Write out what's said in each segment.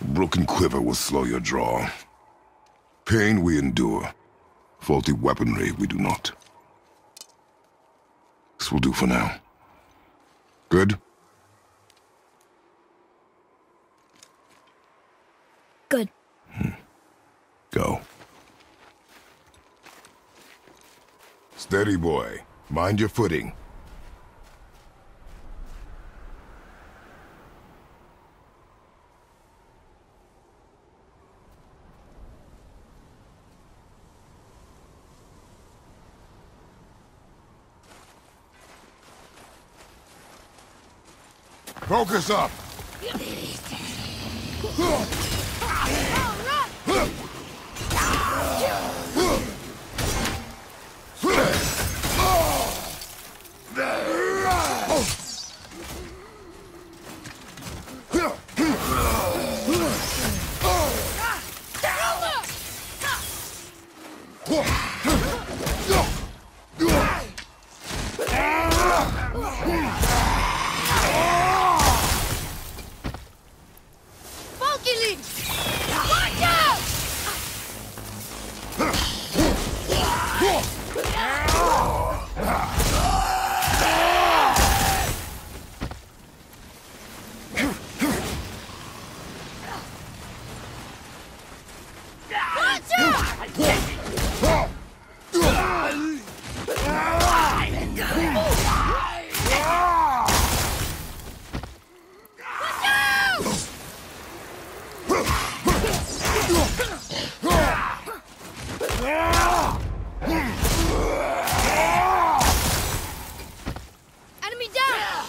A broken quiver will slow your draw. Pain we endure. Faulty weaponry we do not. This will do for now. Good? Good. Go. Steady, boy. Mind your footing. Focus up! Enemy down!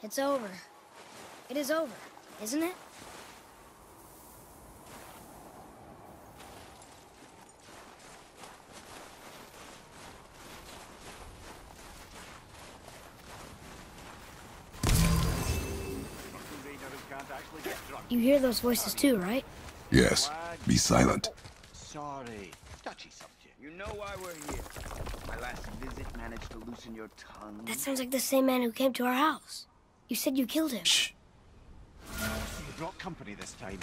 It's over. It is over, isn't it? You hear those voices too, right? Yes. Be silent. Sorry. Touchy subject. You know why we're here. My last visit managed to loosen your tongue. That sounds like the same man who came to our house. You said you killed him. Shh. You brought company this time.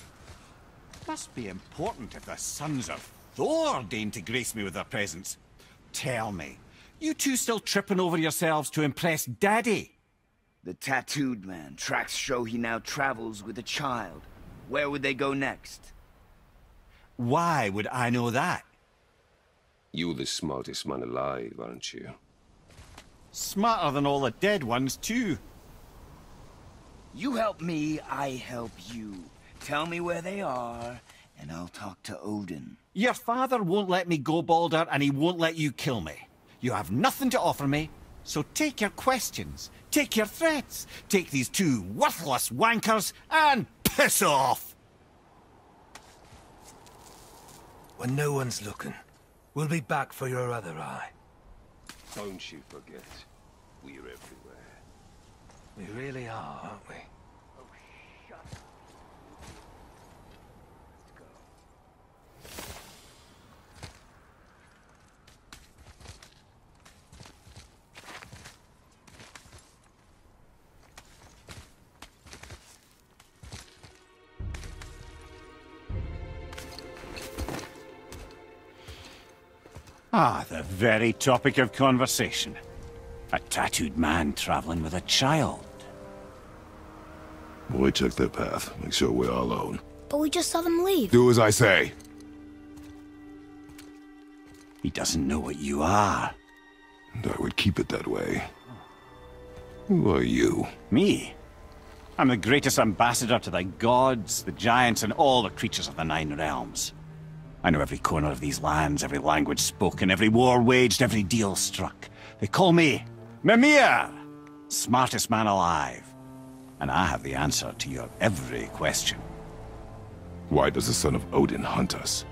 Must be important if the sons of Thor deign to grace me with their presence. Tell me, you two still tripping over yourselves to impress Daddy? The tattooed man. Tracks show he now travels with a child. Where would they go next? Why would I know that? You're the smartest man alive, aren't you? Smarter than all the dead ones, too. You help me, I help you. Tell me where they are, and I'll talk to Odin. Your father won't let me go, Baldur, and he won't let you kill me. You have nothing to offer me, so take your questions, take your threats, take these two worthless wankers, and piss off! When no one's looking, we'll be back for your other eye. Don't you forget, we're everywhere. We really are, aren't we? Oh, shut up. Let's go. Ah, the very topic of conversation. A tattooed man traveling with a child. Boy, check their path. Make sure we're all alone. But we just saw them leave. Do as I say. He doesn't know what you are. And I would keep it that way. Who are you? Me? I'm the greatest ambassador to the gods, the giants, and all the creatures of the Nine Realms. I know every corner of these lands, every language spoken, every war waged, every deal struck. They call me Mimir, smartest man alive. And I have the answer to your every question. Why does the son of Odin hunt us?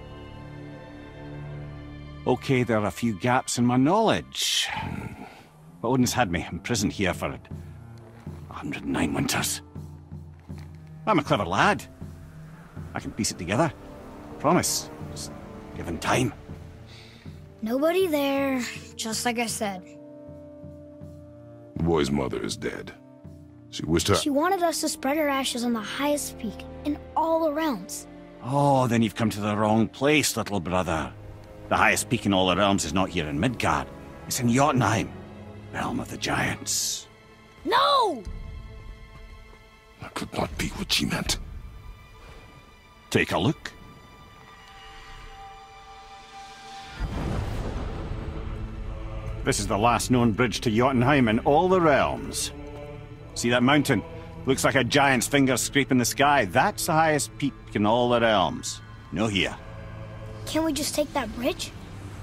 Okay, there are a few gaps in my knowledge. But Odin's had me imprisoned here for 109 winters. I'm a clever lad. I can piece it together. Promise. Just given time. Nobody there, just like I said. The boy's mother is dead. She wished her... She wanted us to spread her ashes on the highest peak in all the realms. Oh, then you've come to the wrong place, little brother. The highest peak in all the realms is not here in Midgard. It's in Jotunheim, realm of the giants. No! That could not be what she meant. Take a look. This is the last known bridge to Jotunheim in all the realms. See that mountain? Looks like a giant's finger scraping the sky. That's the highest peak in all the realms. No here. Can't we just take that bridge?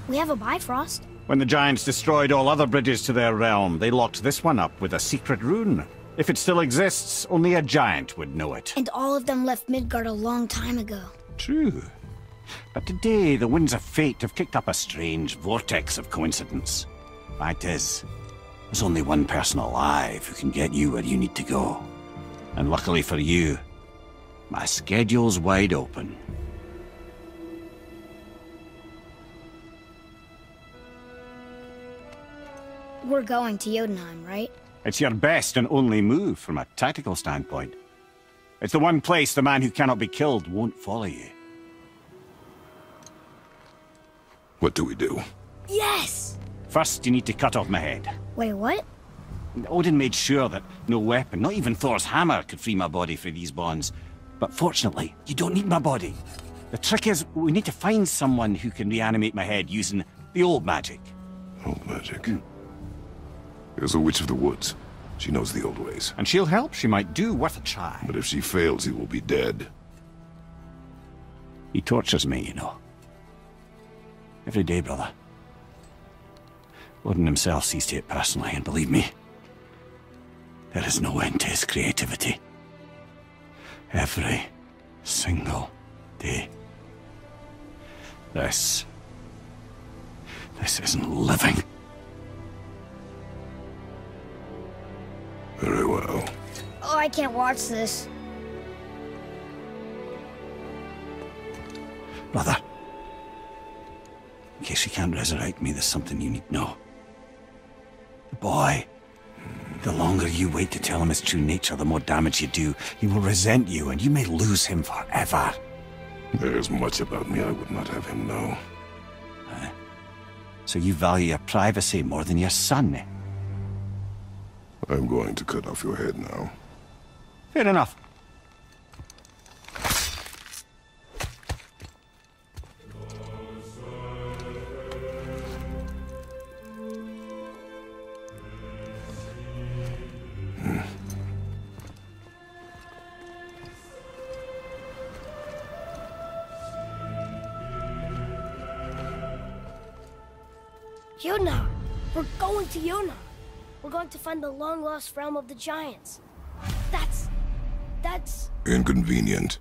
We have a Bifrost. When the giants destroyed all other bridges to their realm, they locked this one up with a secret rune. If it still exists, only a giant would know it. And all of them left Midgard a long time ago. True. But today, the winds of fate have kicked up a strange vortex of coincidence. Fact is, there's only one person alive who can get you where you need to go. And luckily for you, my schedule's wide open. We're going to Jotunheim, right? It's your best and only move from a tactical standpoint. It's the one place the man who cannot be killed won't follow you. What do we do? Yes! First, you need to cut off my head. Wait, what? Odin made sure that no weapon, not even Thor's hammer, could free my body from these bonds. But fortunately, you don't need my body. The trick is, we need to find someone who can reanimate my head using the old magic. Old magic. There's a witch of the woods. She knows the old ways. And she'll help, she might do, worth a try. But if she fails, he will be dead. He tortures me, you know. Every day, brother. Odin himself sees to it personally, and believe me, there is no end to his creativity. Every single day. This isn't living. Very well. Oh, I can't watch this. Brother, in case you can't resurrect me, there's something you need to know. The boy, the longer you wait to tell him his true nature, the more damage you do. He will resent you, and you may lose him forever. There's much about me I would not have him know. So you value your privacy more than your son, eh? I'm going to cut off your head now. Fair enough. Yona! We're going to Yona! We're going to find the long-lost realm of the giants. That's... Inconvenient.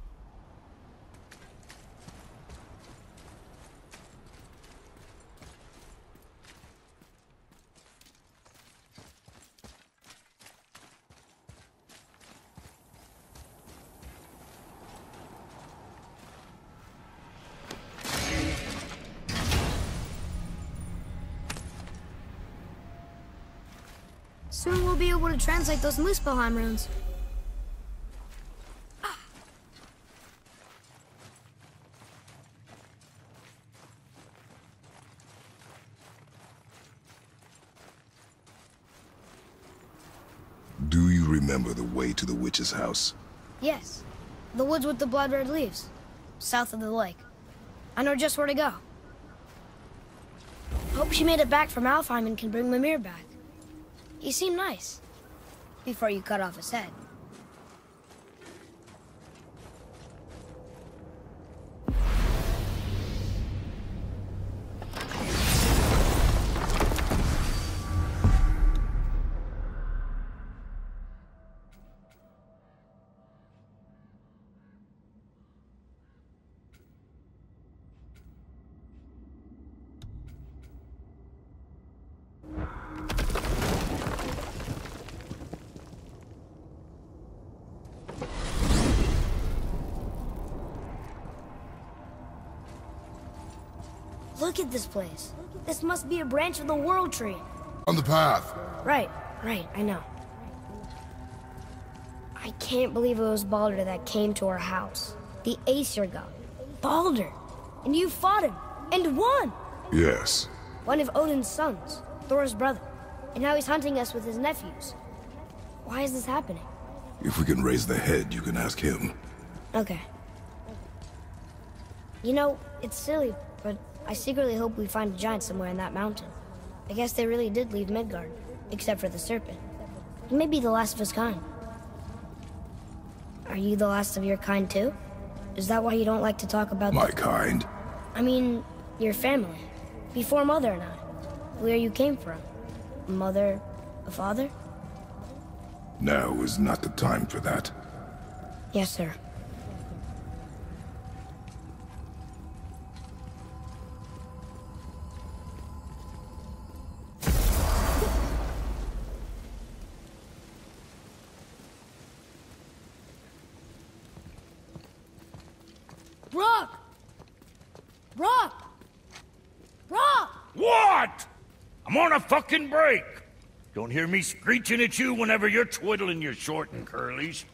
Soon we'll be able to translate those Muspelheim runes. Do you remember the way to the witch's house? Yes. The woods with the blood-red leaves. South of the lake. I know just where to go. Hope she made it back from Alfheim and can bring Mimir back. He seemed nice. Before you cut off his head. Look at this place. This must be a branch of the World Tree. On the path. Right, I know. I can't believe it was Baldur that came to our house. The Aesir god. Baldur! And you fought him, and won! Yes. One of Odin's sons, Thor's brother. And now he's hunting us with his nephews. Why is this happening? If we can raise the head, you can ask him. Okay. You know, it's silly, but I secretly hope we find a giant somewhere in that mountain. I guess they really did leave Midgard, except for the serpent. He may be the last of his kind. Are you the last of your kind too? Is that why you don't like to talk about My kind? I mean, your family. Before Mother and I. Where you came from. Mother, a father? Now is not the time for that. Yes, sir. Brock! Brock! Brock! What? I'm on a fucking break. Don't hear me screeching at you whenever you're twiddling your short and curlies.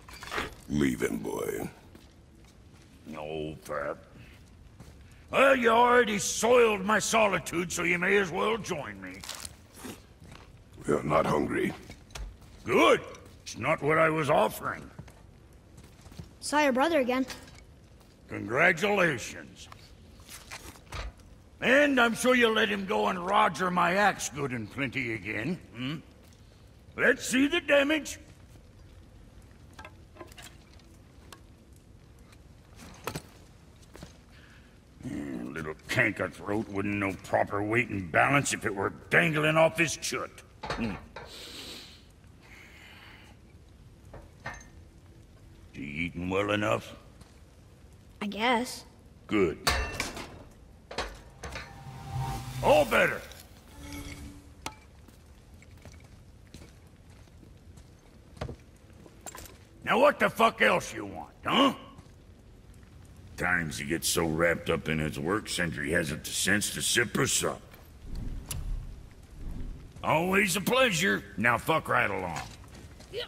Leave him, boy. No, Fat. Well, you already soiled my solitude, so you may as well join me. We are not hungry. Good. It's not what I was offering. Saw your brother again. Congratulations. And I'm sure you'll let him go and Roger my axe good and plenty again, hmm? Let's see the damage. Little canker throat wouldn't know proper weight and balance if it were dangling off his chut. You eating well enough? I guess. Good. All better. Now what the fuck else you want, huh? Times he gets so wrapped up in his work, Sentry hasn't the sense to sip or sup. Always a pleasure. Now fuck right along. Yep.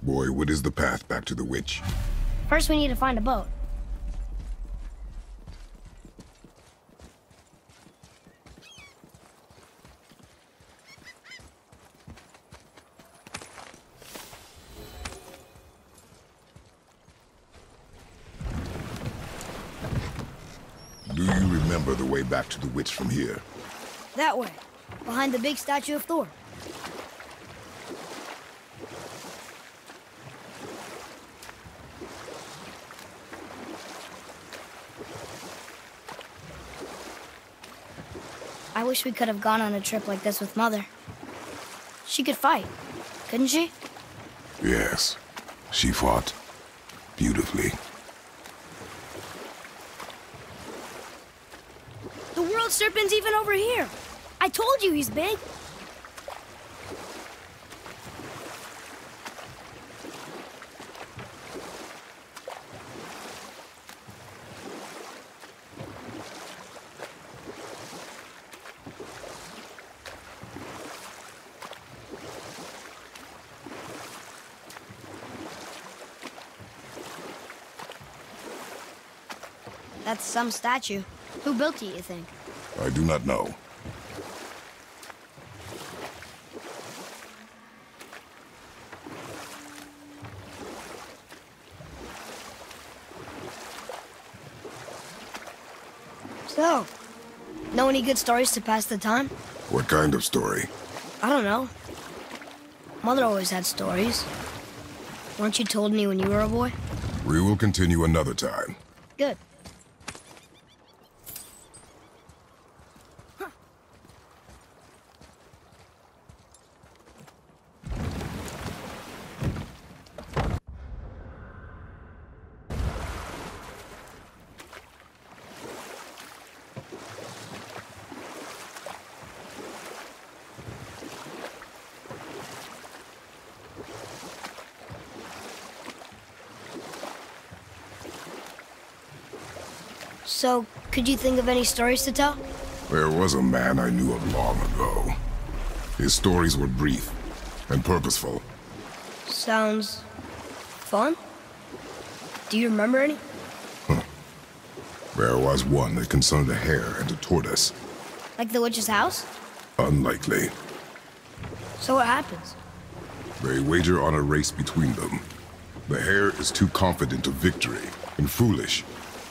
Boy, what is the path back to the witch? First we need to find a boat. Do you remember the way back to the witch from here? That way. Behind the big statue of Thor. I wish we could have gone on a trip like this with Mother. She could fight, couldn't she? Yes. She fought. Beautifully. The world serpent's even over here. I told you he's big. That's some statue. Who built it, you think? I do not know. So, know any good stories to pass the time? What kind of story? I don't know. Mother always had stories. Weren't you told any when you were a boy? We will continue another time. Good. So, could you think of any stories to tell? There was a man I knew of long ago. His stories were brief and purposeful. Sounds fun. Do you remember any? There was one that concerned a hare and a tortoise. Like the witch's house? Unlikely. So what happens? They wager on a race between them. The hare is too confident of victory and foolish,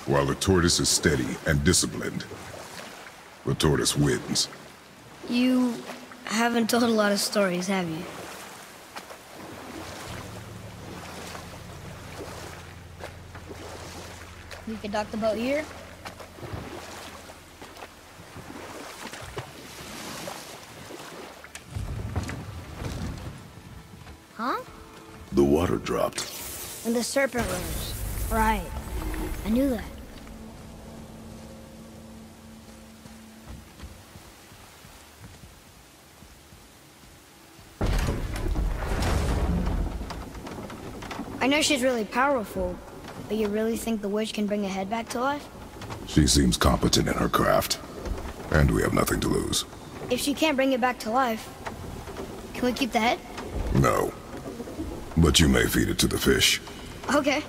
while the tortoise is steady and disciplined. The tortoise wins. You haven't told a lot of stories, have you? We could dock the boat here. Huh? The water dropped. And the serpent rose. Right. I knew that. I know she's really powerful, but you really think the witch can bring a head back to life? She seems competent in her craft, and we have nothing to lose. If she can't bring it back to life, can we keep the head? No. But you may feed it to the fish. Okay.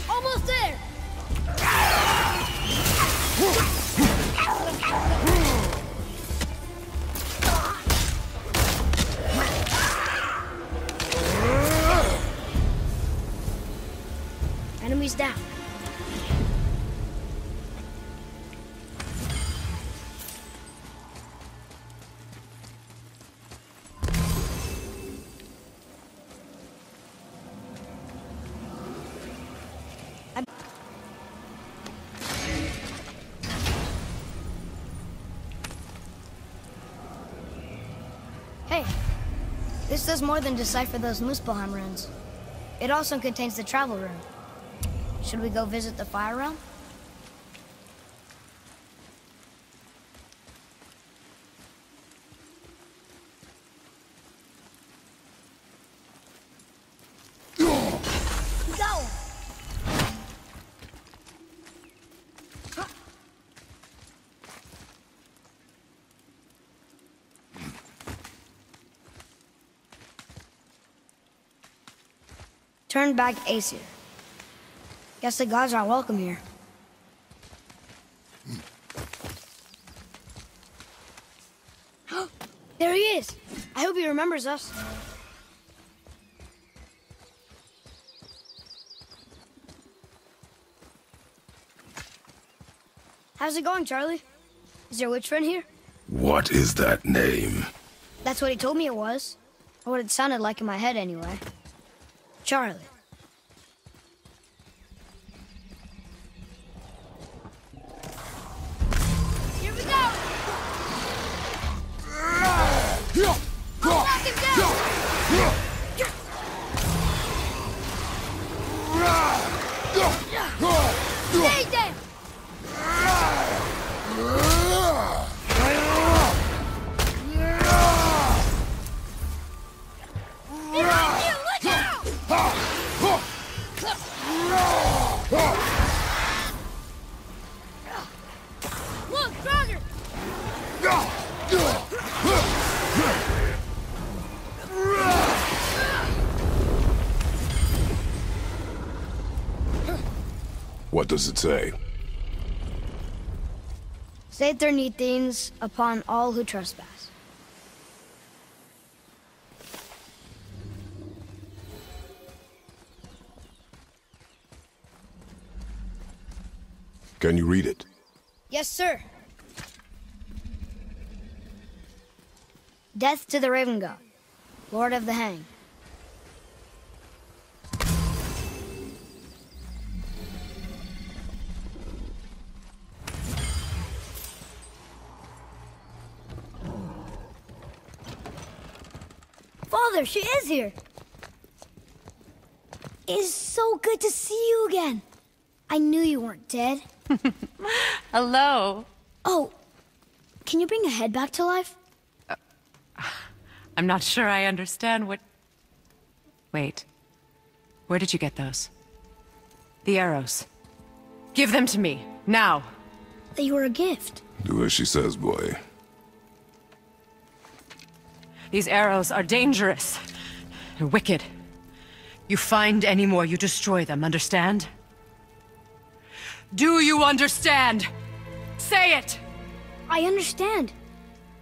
Almost there! Enemies down. Hey, this does more than decipher those Muspelheim runes. It also contains the travel rune. Should we go visit the Fire Realm? Go! Turn back Aesir. Guess the gods aren't welcome here. There he is! I hope he remembers us. How's it going, Charlie? Is your witch friend here? What is that name? That's what he told me it was. Or what it sounded like in my head, anyway. Charlie. Here we go! I'll knock him down! Stay dead! Behind you! Look out! Look, Draugr! What does it say? Saith things upon all who trespass. Can you read it? Yes, sir. Death to the Raven God, Lord of the Hang. Mother, she is here! It is so good to see you again. I knew you weren't dead. Hello. Oh, can you bring a head back to life? I'm not sure I understand what... Wait. Where did you get those? The arrows. Give them to me, now. They were a gift. Do as she says, boy. These arrows are dangerous. They're wicked. You find any more, you destroy them, understand? Do you understand? Say it! I understand.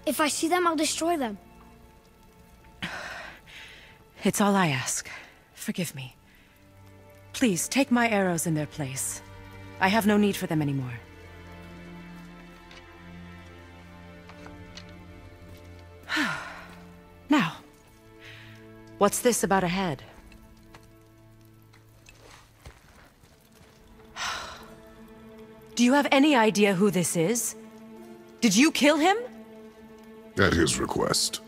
If I see them, I'll destroy them. It's all I ask. Forgive me. Please, take my arrows in their place. I have no need for them anymore. Now, what's this about a head? Do you have any idea who this is? Did you kill him? At his request.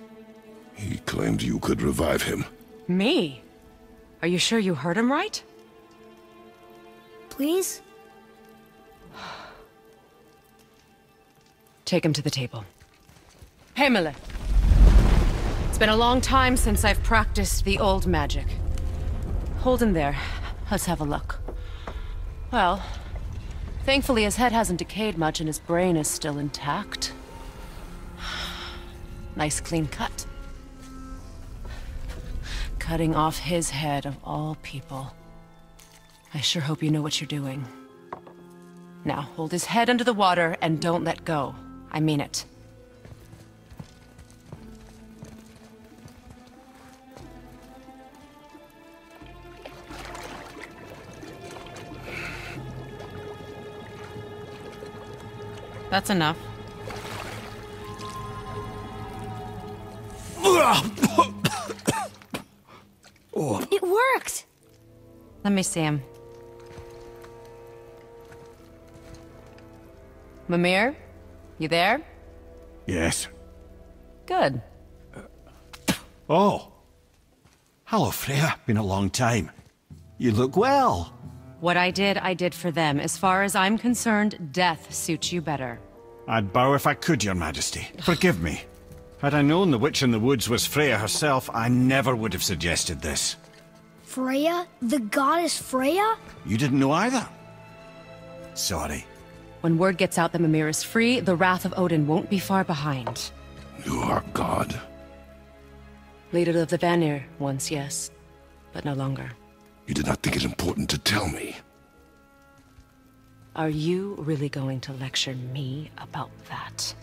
He claimed you could revive him. Me? Are you sure you heard him right? Please? Take him to the table. Heimele. It's been a long time since I've practiced the old magic. Hold him there. Let's have a look. Well, thankfully his head hasn't decayed much and his brain is still intact. Nice clean cut. Cutting off his head of all people. I sure hope you know what you're doing. Now, hold his head under the water and don't let go. I mean it. That's enough. It worked! Let me see him. Mimir? You there? Yes. Good. Oh. Hello, Freya. Been a long time. You look well. What I did for them. As far as I'm concerned, death suits you better. I'd bow if I could, Your Majesty. Forgive me. Had I known the witch in the woods was Freya herself, I never would have suggested this. Freya? The goddess Freya? You didn't know either? Sorry. When word gets out that Mimir is free, the wrath of Odin won't be far behind. You are God. Leader of the Vanir, once, yes. But no longer. You did not think it important to tell me. Are you really going to lecture me about that?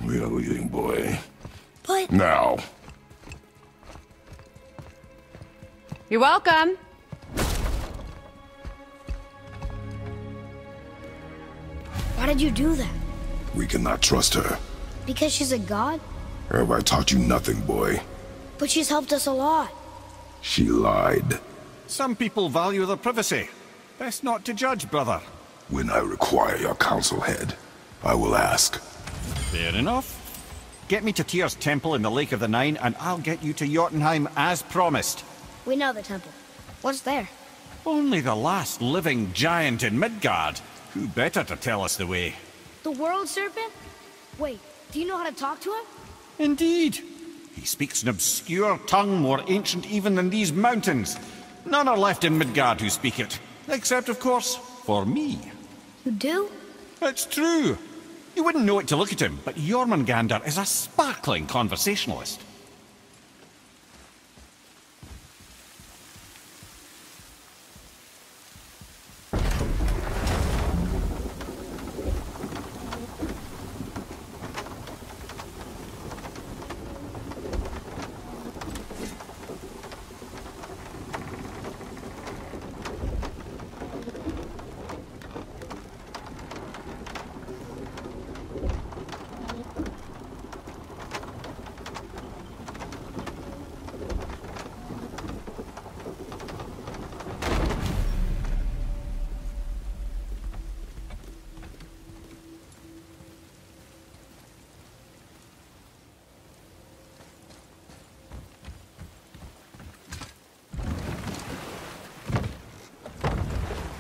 We are leaving, boy. But... Now. You're welcome! Why did you do that? We cannot trust her. Because she's a god? Have I taught you nothing, boy? But she's helped us a lot. She lied. Some people value their privacy. Best not to judge, brother. When I require your council head, I will ask. Fair enough. Get me to Tyr's temple in the Lake of the Nine, and I'll get you to Jotunheim as promised. We know the temple. What's there? Only the last living giant in Midgard. Who better to tell us the way? The World Serpent? Wait, do you know how to talk to him? Indeed. He speaks an obscure tongue more ancient even than these mountains. None are left in Midgard who speak it. Except, of course, for me. You do? It's true. You wouldn't know it to look at him, but Jormungandr is a sparkling conversationalist.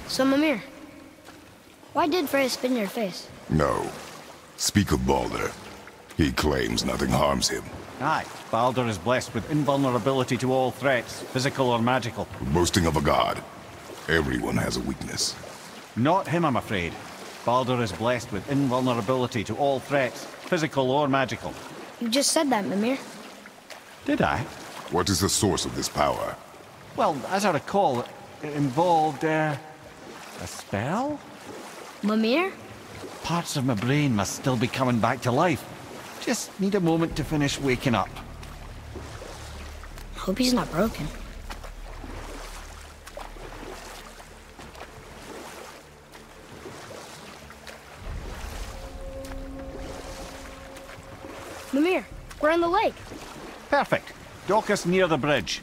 So, Mimir, why did Freya spit in your face? No. Speak of Baldur. He claims nothing harms him. Aye, Baldur is blessed with invulnerability to all threats, physical or magical. Boasting of a god. Everyone has a weakness. Not him, I'm afraid. Baldur is blessed with invulnerability to all threats, physical or magical. You just said that, Mimir. Did I? What is the source of this power? Well, as I recall, it involved, a spell? Mimir? Parts of my brain must still be coming back to life. Just need a moment to finish waking up. Hope he's not broken. Mimir, we're in the lake. Perfect. Dock us near the bridge.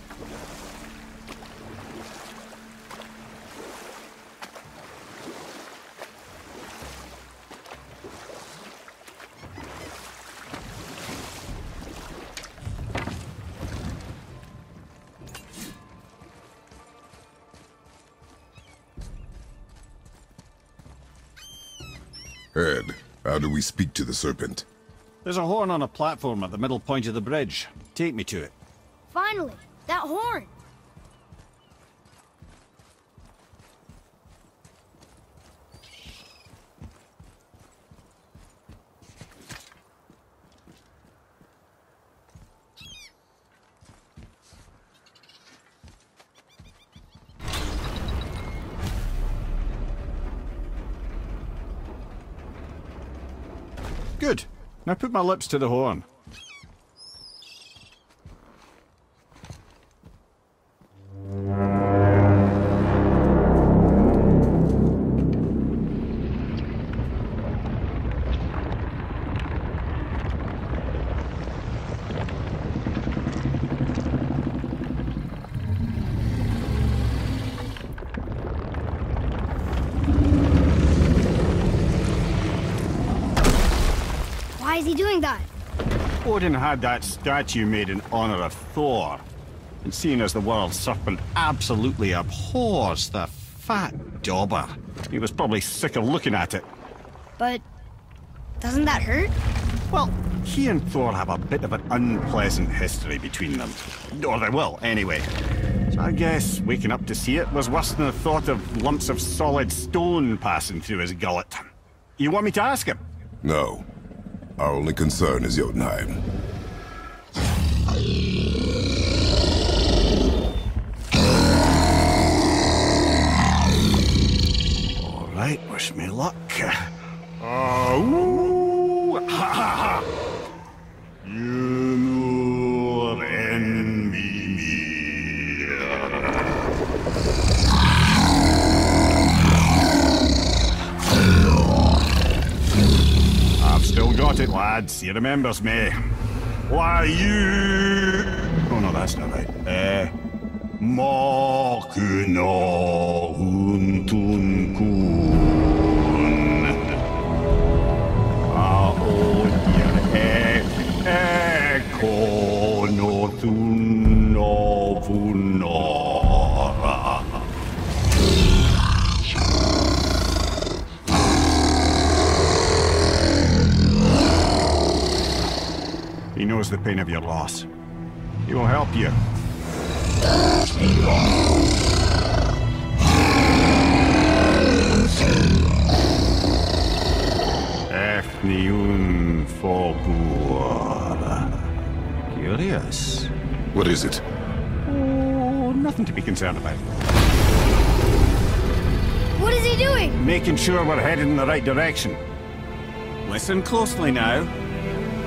Ed, how do we speak to the serpent? There's a horn on a platform at the middle point of the bridge. Take me to it. Finally, that horn. Good. Now put my lips to the horn. Why is he doing that? Odin had that statue made in honor of Thor. And seeing as the world serpent absolutely abhors the fat dauber, he was probably sick of looking at it. But doesn't that hurt? Well, he and Thor have a bit of an unpleasant history between them. Or they will, anyway. So I guess waking up to see it was worse than the thought of lumps of solid stone passing through his gullet. You want me to ask him? No. Our only concern is Jotunheim. All right, wish me luck. Ooh, ha ha ha! Jumur en Mimir. I've still got it, lads. He remembers me. Why you? Oh no, that's not right. Mokuno huntun kun. Aodir ekono thuno vunora. He knows the pain of your loss. He will help you. Efniun Fogur. Curious. What is it? Oh, nothing to be concerned about. What is he doing? Making sure we're headed in the right direction. Listen closely now.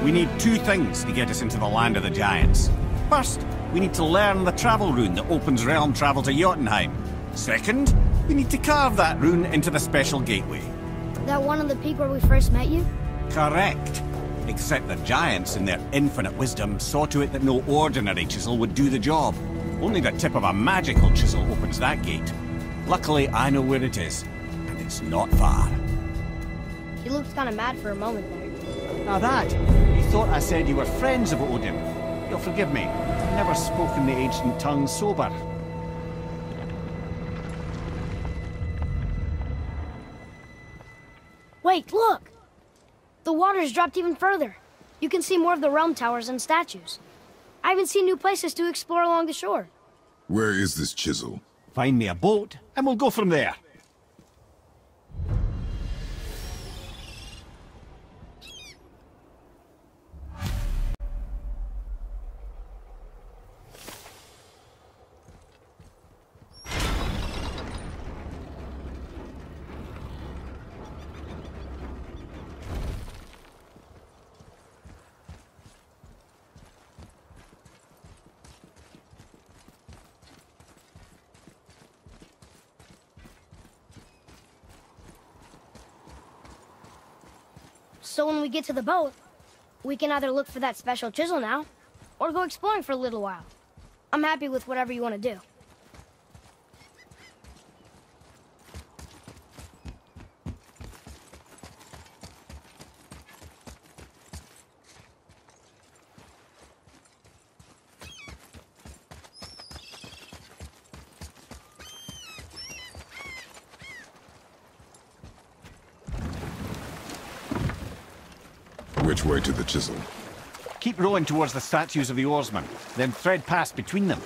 We need two things to get us into the land of the giants. First, we need to learn the travel rune that opens realm travel to Jotunheim. Second, we need to carve that rune into the special gateway. That one on the peak where we first met you? Correct. Except the giants, in their infinite wisdom, saw to it that no ordinary chisel would do the job. Only the tip of a magical chisel opens that gate. Luckily, I know where it is, and it's not far. He looked kind of mad for a moment there. Now that, you thought I said you were friends of Odin. You'll forgive me. I've never spoken the ancient tongue sober. Wait, look! The water's dropped even further. You can see more of the realm towers and statues. I even see new places to explore along the shore. Where is this chisel? Find me a boat, and we'll go from there. So when we get to the boat, we can either look for that special chisel now, or go exploring for a little while. I'm happy with whatever you want to do. Which way to the chisel? Keep rowing towards the statues of the oarsmen, then thread past between them.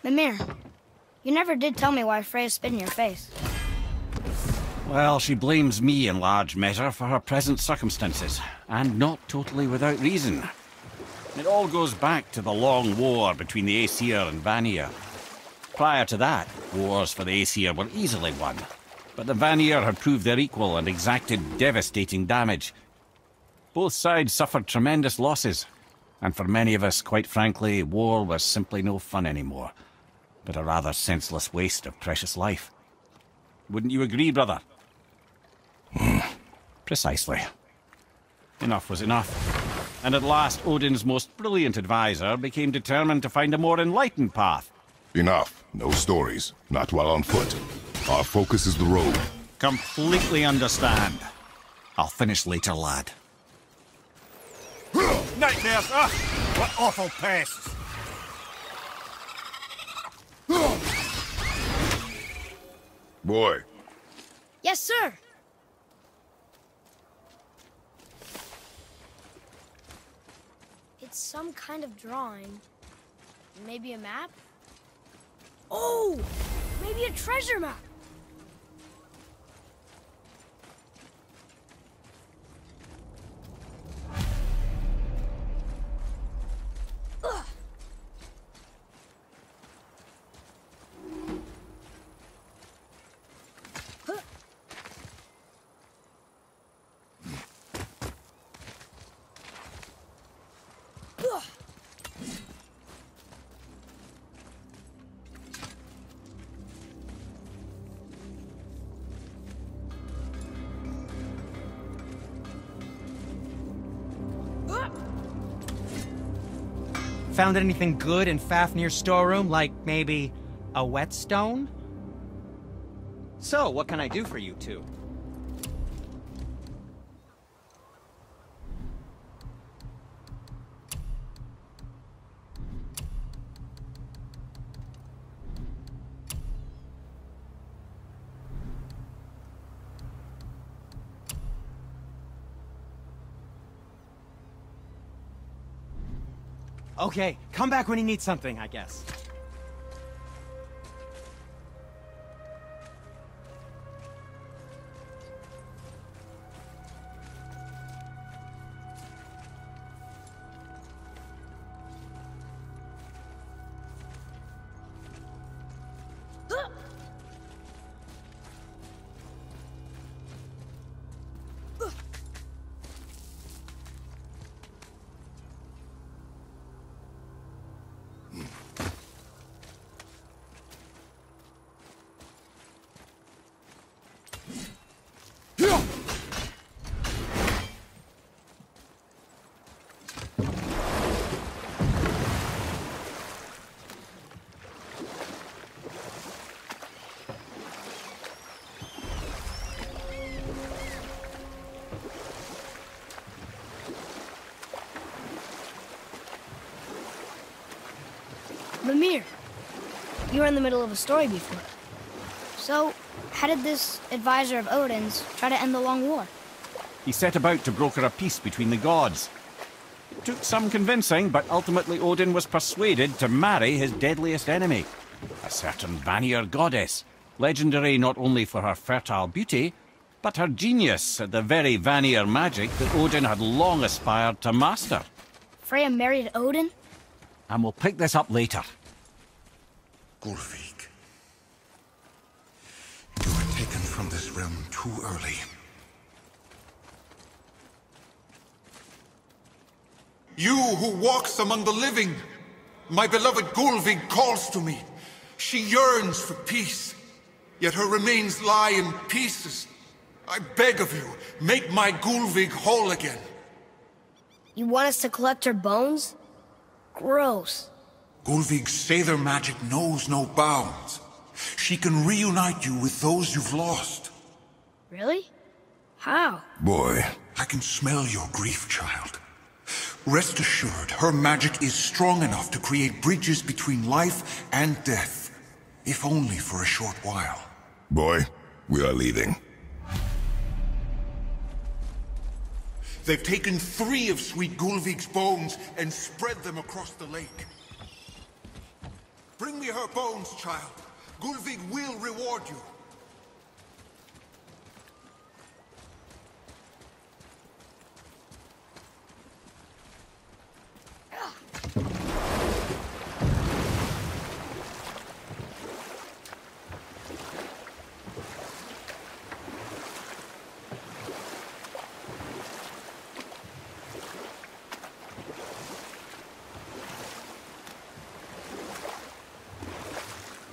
Mimir, you never did tell me why Freya spit in your face. Well, she blames me in large measure for her present circumstances, and not totally without reason. It all goes back to the long war between the Aesir and Vanir. Prior to that, wars for the Aesir were easily won, but the Vanir had proved their equal and exacted devastating damage. Both sides suffered tremendous losses, and for many of us, quite frankly, war was simply no fun anymore, but a rather senseless waste of precious life. Wouldn't you agree, brother? Precisely. Enough was enough. And at last, Odin's most brilliant advisor became determined to find a more enlightened path. Enough. No stories. Not while on foot. Our focus is the road. Completely understand. I'll finish later, lad. Nightmares! Ah! What awful pests! Boy, Yes, sir! It's some kind of drawing. Maybe a map? Oh! Maybe a treasure map! Ugh. Huh. Ugh. Found anything good in Fafnir's storeroom, like maybe a whetstone? So, what can I do for you two? Okay, come back when you need something, I guess. Mimir, you were in the middle of a story before. So, how did this advisor of Odin's try to end the long war? He set about to broker a peace between the gods. It took some convincing, but ultimately Odin was persuaded to marry his deadliest enemy, a certain Vanir goddess, legendary not only for her fertile beauty, but her genius at the very Vanir magic that Odin had long aspired to master. Freya married Odin? And we'll pick this up later. Gullveig, you were taken from this realm too early. You who walks among the living, my beloved Gullveig calls to me. She yearns for peace, yet her remains lie in pieces. I beg of you, make my Gullveig whole again. You want us to collect her bones? Gross. Gullveig's Seidr magic knows no bounds. She can reunite you with those you've lost. Really? How? Boy. I can smell your grief, child. Rest assured, her magic is strong enough to create bridges between life and death, if only for a short while. Boy, we are leaving. They've taken 3 of sweet Gullveig's bones and spread them across the lake. Bring me her bones, child. Gullveig will reward you.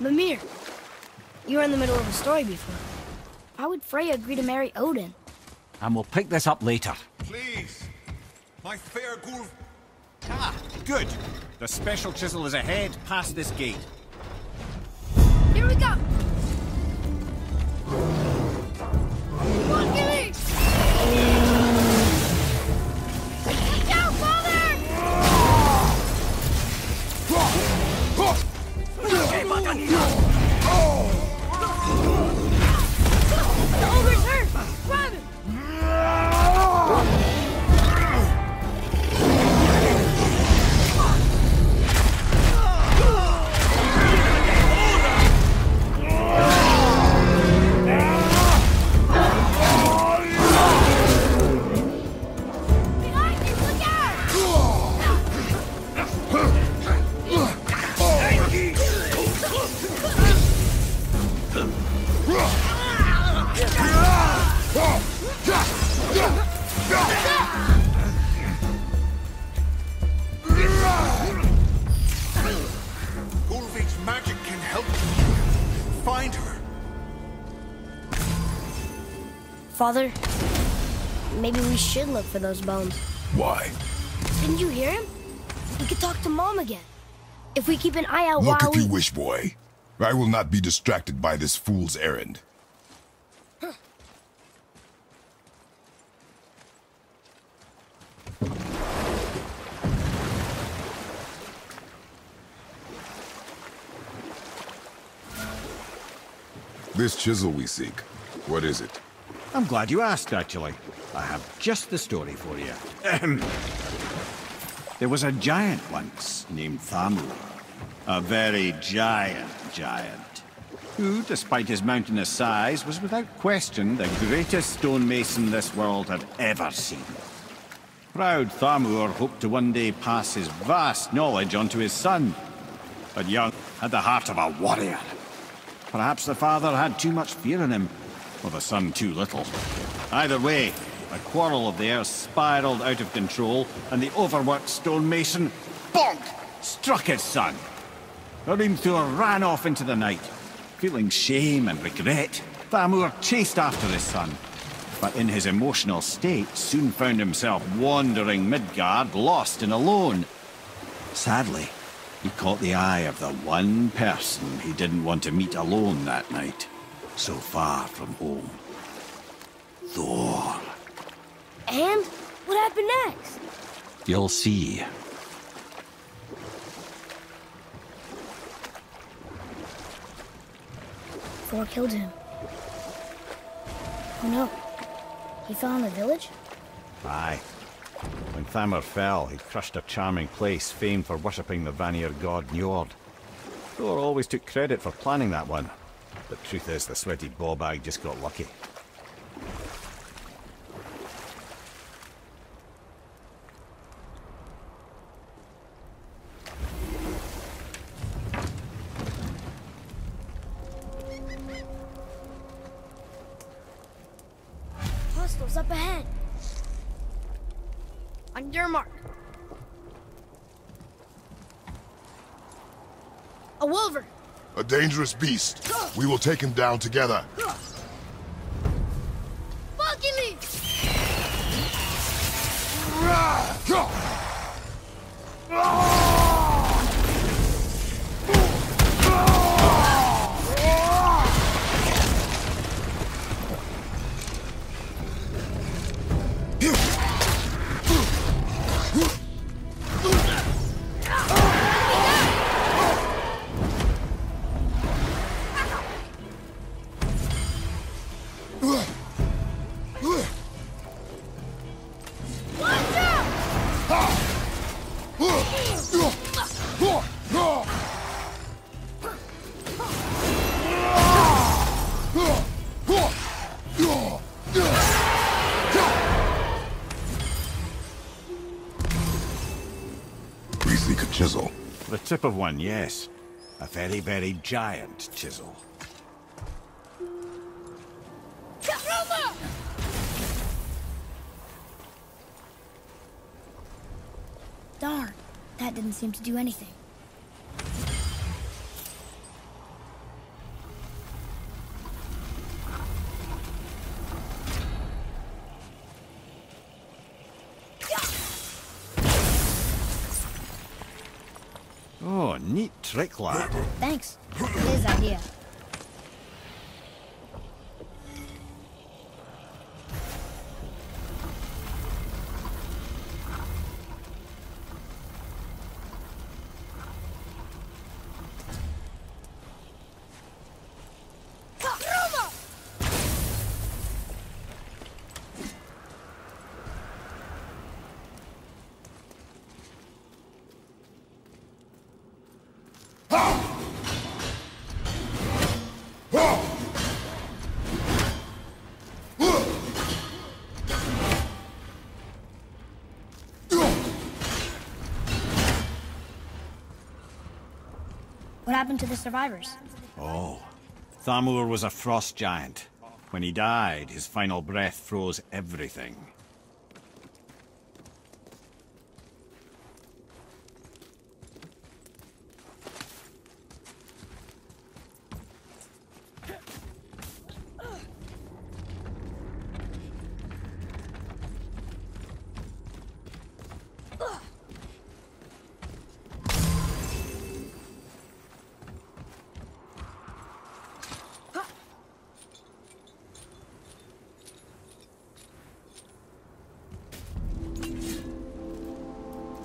Mimir, you were in the middle of a story before. Why would Freya agree to marry Odin? And we'll pick this up later. Please, my fair Gull... Ah, good. The special chisel is ahead, past this gate. Here we go! Come on, Gilly! Watch out, Father! The ogre's hurt! Grab him! Behind you, look out! Gullveig's magic can help you. Find her. Father, maybe we should look for those bones. Why? Didn't you hear him? We could talk to Mom again. If we keep an eye out Look while if you wish, boy. I will not be distracted by this fool's errand. This chisel we seek, what is it? I'm glad you asked, actually. I have just the story for you. There was a giant once named Thamur. A very giant, who, despite his mountainous size, was without question the greatest stonemason this world had ever seen. Proud Thamur hoped to one day pass his vast knowledge on to his son, but young had the heart of a warrior. Perhaps the father had too much fear in him, or the son too little. Either way, a quarrel of theirs spiraled out of control, and the overworked stonemason, bonk, struck his son. Hrimthur ran off into the night. Feeling shame and regret, Thamur chased after his son, but in his emotional state soon found himself wandering Midgard, lost and alone. Sadly, he caught the eye of the one person he didn't want to meet alone that night, so far from home. Thor. And? What happened next? You'll see. Thor killed him. Oh no. He fell on the village? Aye. When Thamur fell, he crushed a charming place famed for worshipping the Vanir god Njord. Thor always took credit for planning that one. But truth is, the sweaty ballbag just got lucky. Hostiles up ahead. On your mark. A wolver. A dangerous beast. We will take him down together. Falcon Leap! We seek a chisel. The tip of one, yes. A very, very giant chisel. Darn, that didn't seem to do anything. Oh, neat trick, lad. Thanks. His idea. What happened to the survivors? Oh, Thamur was a frost giant. When he died, his final breath froze everything.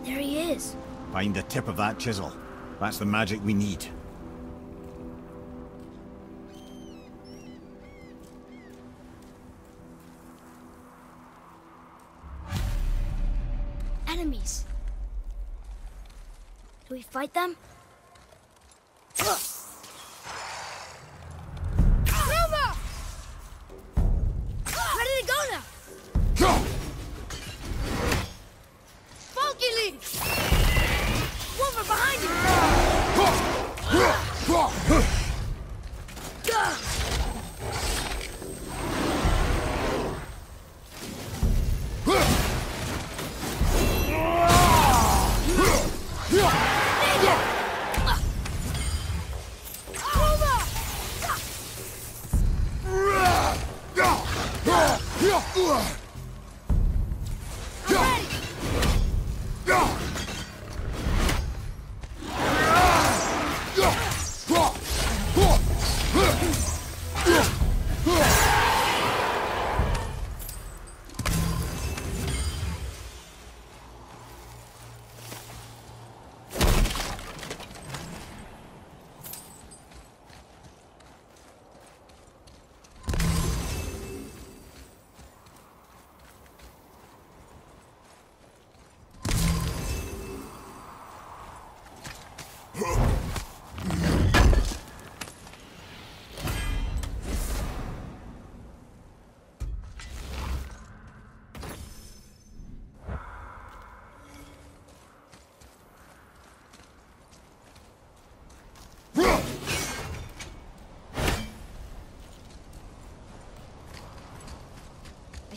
There he is. Find the tip of that chisel. That's the magic we need. Enemies. Do we fight them? Roma! Where did it go now? Falcon Leap! Wolver behind you!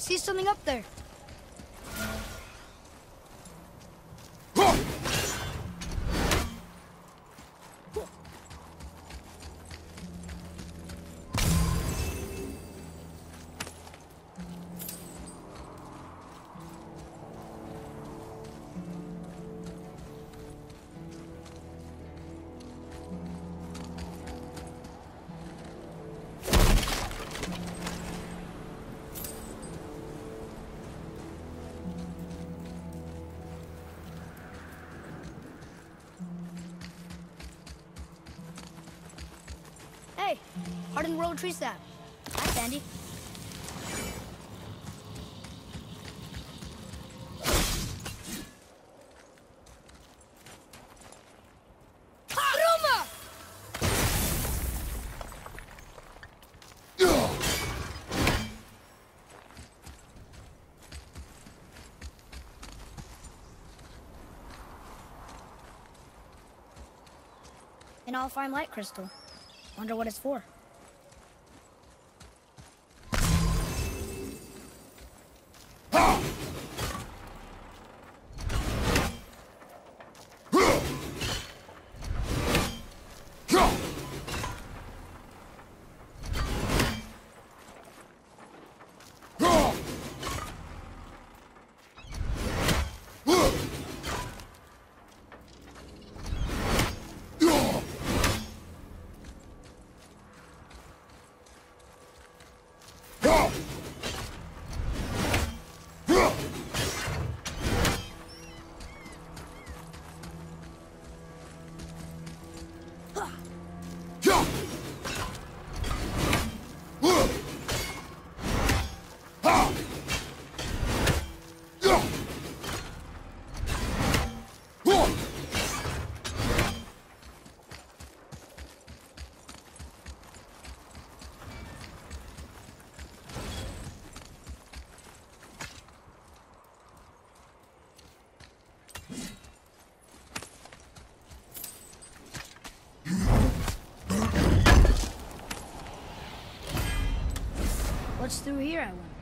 see something up there. Hey, hardened roller tree sap. Hi, Sandy. An all-fine light crystal. Wonder what it's for. What's through here, I wonder?